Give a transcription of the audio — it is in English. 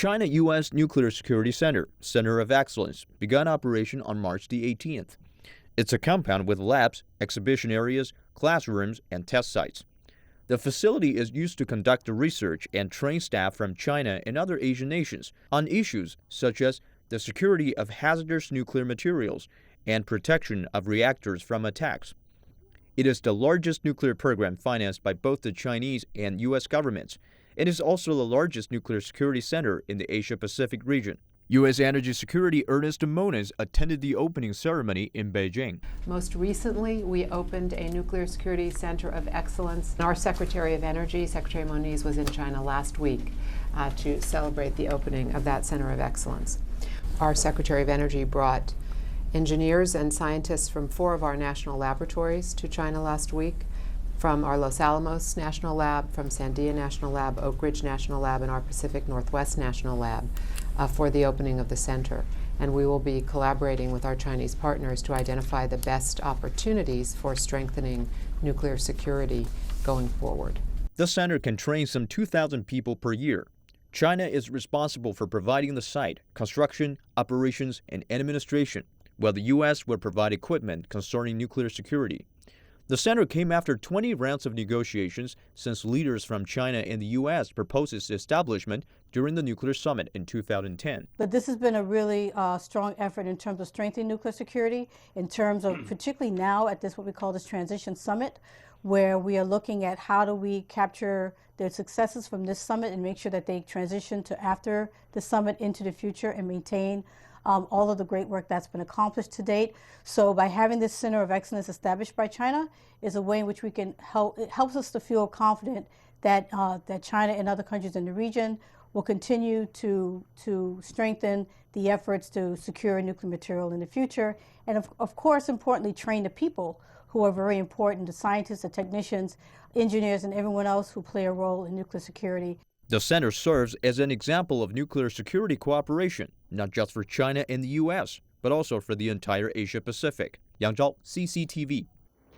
China-U.S. Nuclear Security Center of Excellence, began operation on March the 18th. It's a compound with labs, exhibition areas, classrooms, and test sites. The facility is used to conduct the research and train staff from China and other Asian nations on issues such as the security of hazardous nuclear materials and protection of reactors from attacks. It is the largest nuclear program financed by both the Chinese and U.S. governments. It is also the largest nuclear security center in the Asia-Pacific region. U.S. Energy Security Ernest Moniz attended the opening ceremony in Beijing. Most recently, we opened a Nuclear Security Center of Excellence. Our Secretary of Energy, Secretary Moniz, was in China last week to celebrate the opening of that Center of Excellence. Our Secretary of Energy brought engineers and scientists from 4 of our national laboratories to China last week, from our Los Alamos National Lab, from Sandia National Lab, Oak Ridge National Lab, and our Pacific Northwest National Lab for the opening of the center. And we will be collaborating with our Chinese partners to identify the best opportunities for strengthening nuclear security going forward. The center can train some 2,000 people per year. China is responsible for providing the site, construction, operations, and administration, while the U.S. will provide equipment concerning nuclear security. The center came after 20 rounds of negotiations since leaders from China and the U.S. proposed its establishment during the nuclear summit in 2010. But this has been a really strong effort in terms of strengthening nuclear security, in terms of particularly now at this what we call this transition summit, where we are looking at how do we capture the successes from this summit and make sure that they transition to after the summit into the future and maintain all of the great work that's been accomplished to date. So by having this Center of Excellence established by China is a way in which we can help. It helps us to feel confident that that China and other countries in the region will continue to strengthen the efforts to secure nuclear material in the future, and of course, importantly, train the people who are very important: the scientists, the technicians, engineers, and everyone else who play a role in nuclear security. The center serves as an example of nuclear security cooperation, not just for China and the U.S., but also for the entire Asia-Pacific. Yang Zhao, CCTV.